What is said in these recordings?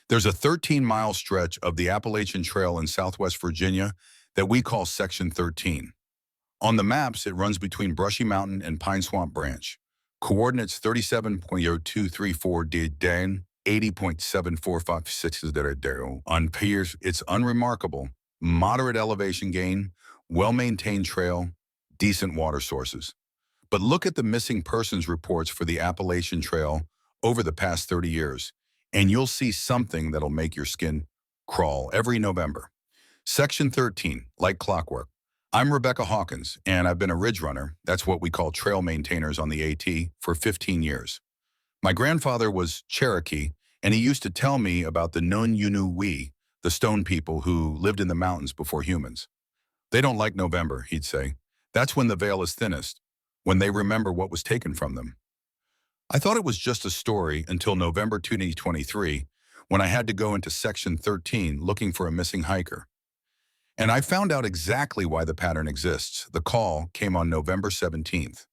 There's a 13-mile stretch of the Appalachian Trail in Southwest Virginia that we call Section 13. On the maps, it runs between Brushy Mountain and Pine Swamp Branch. Coordinates 37.0234 Dan, 80.7456 on piers. It's unremarkable. Moderate elevation gain, well-maintained trail, decent water sources. But look at the missing persons reports for the Appalachian Trail over the past 30 years, and you'll see something that'll make your skin crawl every November. Section 13, like clockwork. I'm Rebecca Hawkins, and I've been a ridge runner, that's what we call trail maintainers on the AT, for 15 years. My grandfather was Cherokee, and he used to tell me about the Nun'Yunu'Wi, the stone people who lived in the mountains before humans. They don't like November, he'd say. That's when the veil is thinnest, when they remember what was taken from them. I thought it was just a story until November 2023, when I had to go into Section 13 looking for a missing hiker. And I found out exactly why the pattern exists. The call came on November 17th.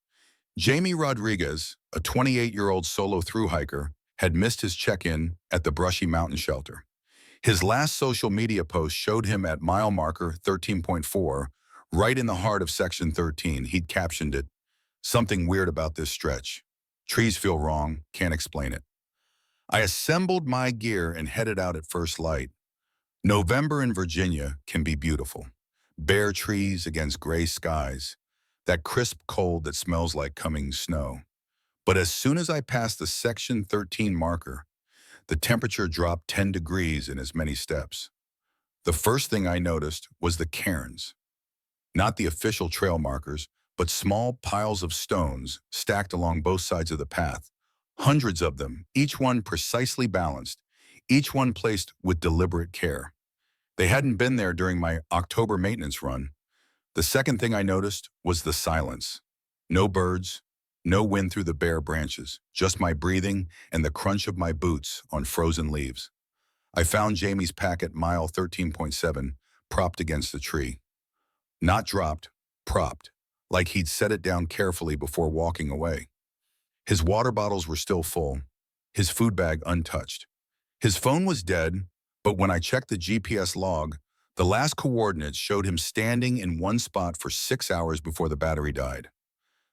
Jamie Rodriguez, a 28-year-old solo thru hiker, had missed his check-in at the Brushy Mountain Shelter. His last social media post showed him at mile marker 13.4, right in the heart of Section 13. He'd captioned it, "Something weird about this stretch. Trees feel wrong, can't explain it." I assembled my gear and headed out at first light. November in Virginia can be beautiful. Bare trees against gray skies, that crisp cold that smells like coming snow. But as soon as I passed the Section 13 marker, the temperature dropped 10 degrees in as many steps. The first thing I noticed was the cairns. Not the official trail markers, but small piles of stones stacked along both sides of the path. Hundreds of them, each one precisely balanced, each one placed with deliberate care. They hadn't been there during my October maintenance run. The second thing I noticed was the silence. No birds, no wind through the bare branches, just my breathing and the crunch of my boots on frozen leaves. I found Jamie's pack at mile 13.7, propped against a tree. Not dropped, propped, like he'd set it down carefully before walking away. His water bottles were still full, his food bag untouched. His phone was dead, but when I checked the GPS log, the last coordinates showed him standing in one spot for 6 hours before the battery died.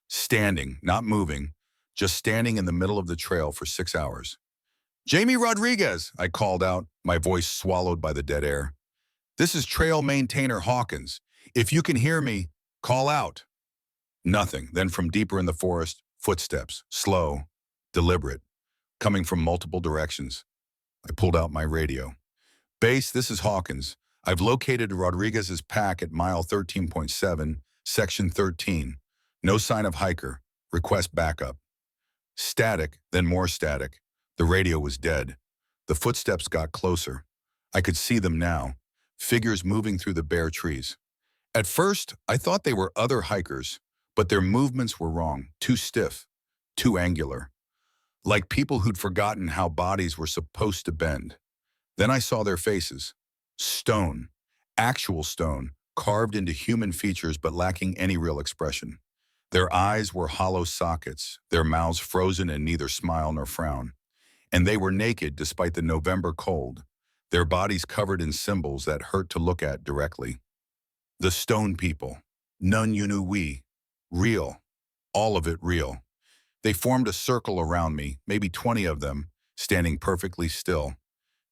Standing, not moving, just standing in the middle of the trail for 6 hours. "Jamie Rodriguez," I called out, my voice swallowed by the dead air. "This is Trail Maintainer Hawkins. If you can hear me, call out." Nothing. Then from deeper in the forest, footsteps, slow, deliberate, coming from multiple directions. I pulled out my radio. "Base, this is Hawkins. I've located Rodriguez's pack at mile 13.7, Section 13. No sign of hiker. Request backup." Static, then more static. The radio was dead. The footsteps got closer. I could see them now, figures moving through the bare trees. At first, I thought they were other hikers, but their movements were wrong, too stiff, too angular. Like people who'd forgotten how bodies were supposed to bend. Then I saw their faces. Stone, actual stone, carved into human features but lacking any real expression. Their eyes were hollow sockets, their mouths frozen in neither smile nor frown. And they were naked despite the November cold, their bodies covered in symbols that hurt to look at directly. The stone people, Nun'Yunu'Wi, real, all of it real. They formed a circle around me, maybe 20 of them, standing perfectly still.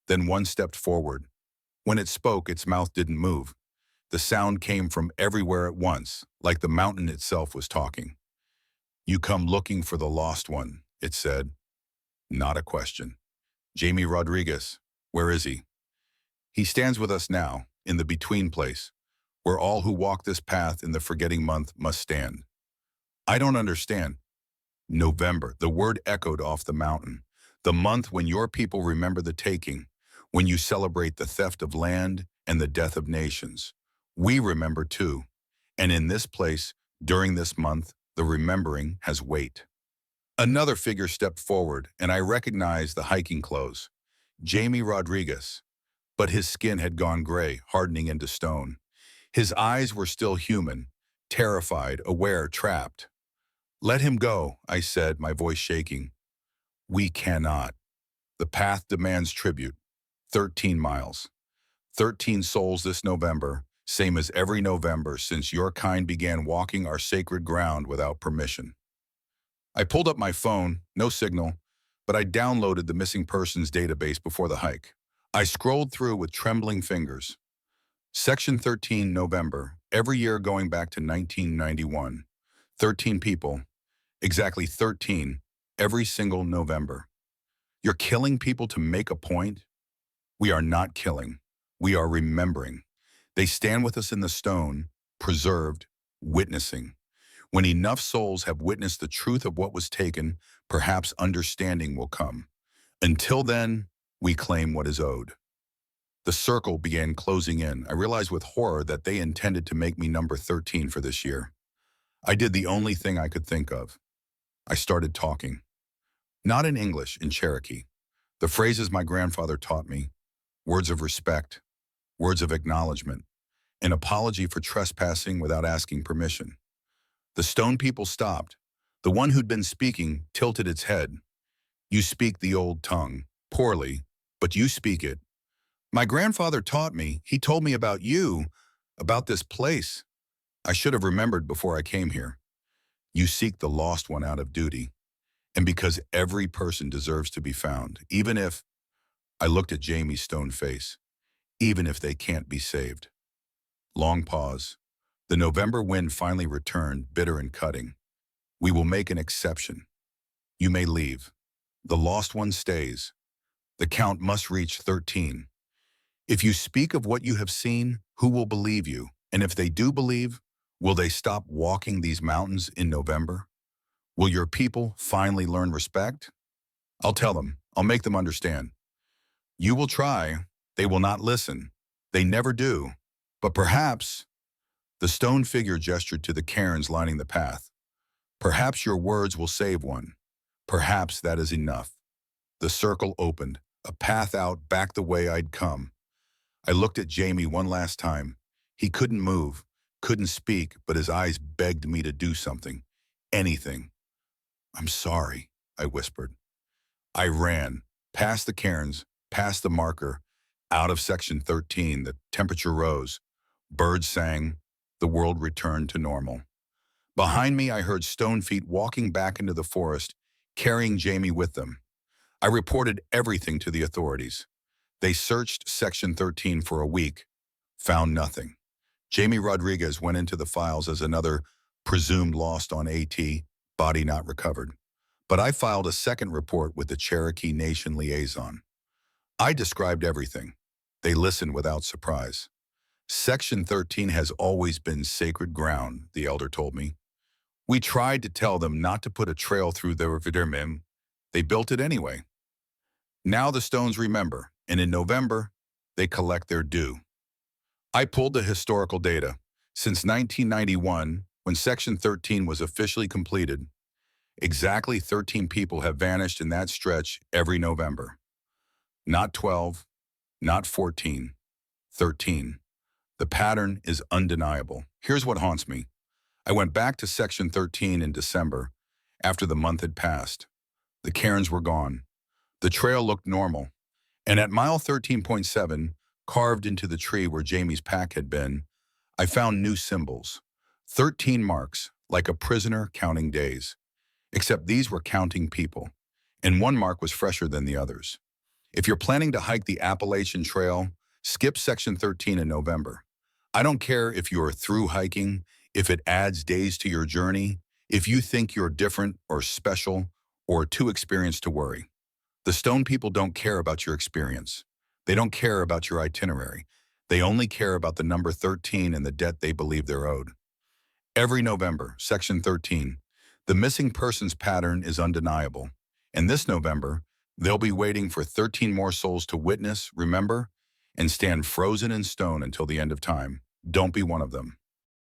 Then one stepped forward. When it spoke, its mouth didn't move. The sound came from everywhere at once, like the mountain itself was talking. "You come looking for the lost one," it said. Not a question. "Jamie Rodriguez, where is he?" "He stands with us now, in the between place, where all who walk this path in the forgetting month must stand." "I don't understand." November, the word echoed off the mountain. The month when your people remember the taking, when you celebrate the theft of land and the death of nations. We remember too. And in this place, during this month, the remembering has weight. Another figure stepped forward, and I recognized the hiking clothes. Jamie Rodriguez. But his skin had gone gray, hardening into stone. His eyes were still human, terrified, aware, trapped. "Let him go," I said, my voice shaking. "We cannot. The path demands tribute. 13 miles. 13 souls this November, same as every November since your kind began walking our sacred ground without permission. I pulled up my phone, no signal, but I downloaded the missing persons database before the hike. I scrolled through with trembling fingers. Section 13, November, every year going back to 1991. 13 people, exactly 13, every single November. You're killing people to make a point? We are not killing. We are remembering. They stand with us in the stone, preserved, witnessing. When enough souls have witnessed the truth of what was taken, perhaps understanding will come. Until then, we claim what is owed. The circle began closing in. I realized with horror that they intended to make me number 13 for this year. I did the only thing I could think of. I started talking. Not in English, in Cherokee. The phrases my grandfather taught me, words of respect, words of acknowledgement, an apology for trespassing without asking permission. The stone people stopped. The one who'd been speaking tilted its head. You speak the old tongue, poorly, but you speak it. My grandfather taught me. He told me about you, about this place. I should have remembered before I came here. You seek the lost one out of duty, and because every person deserves to be found, even if, I looked at Jamie's stone face, even if they can't be saved. Long pause. The November wind finally returned, bitter and cutting. We will make an exception. You may leave. The lost one stays. The count must reach 13. If you speak of what you have seen, who will believe you? And if they do believe, will they stop walking these mountains in November? Will your people finally learn respect? I'll tell them. I'll make them understand. You will try. They will not listen. They never do. But perhaps, the stone figure gestured to the cairns lining the path. Perhaps your words will save one. Perhaps that is enough. The circle opened, a path out back the way I'd come. I looked at Jamie one last time. He couldn't move, couldn't speak, but his eyes begged me to do something. Anything. I'm sorry, I whispered. I ran, past the cairns, past the marker, out of section 13. The temperature rose. Birds sang. The world returned to normal. Behind me, I heard stone feet walking back into the forest, carrying Jamie with them. I reported everything to the authorities. They searched Section 13 for a week, found nothing. Jamie Rodriguez went into the files as another presumed lost on AT, body not recovered. But I filed a second report with the Cherokee Nation liaison. I described everything. They listened without surprise. Section 13 has always been sacred ground, the elder told me. We tried to tell them not to put a trail through their Vidermim. They built it anyway. Now the stones remember, and in November, they collect their due. I pulled the historical data. Since 1991, when Section 13 was officially completed, exactly 13 people have vanished in that stretch every November. Not 12, not 14, 13. The pattern is undeniable. Here's what haunts me. I went back to Section 13 in December, after the month had passed. The cairns were gone. The trail looked normal. And at mile 13.7, carved into the tree where Jamie's pack had been, I found new symbols. 13 marks, like a prisoner counting days. Except these were counting people, and one mark was fresher than the others. If you're planning to hike the Appalachian Trail, skip Section 13 in November. I don't care if you're through hiking, if it adds days to your journey, if you think you're different or special or too experienced to worry. The stone people don't care about your experience. They don't care about your itinerary. They only care about the number 13 and the debt they believe they're owed. Every November, Section 13, the missing persons pattern is undeniable. And this November, they'll be waiting for 13 more souls to witness, remember, and stand frozen in stone until the end of time. Don't be one of them.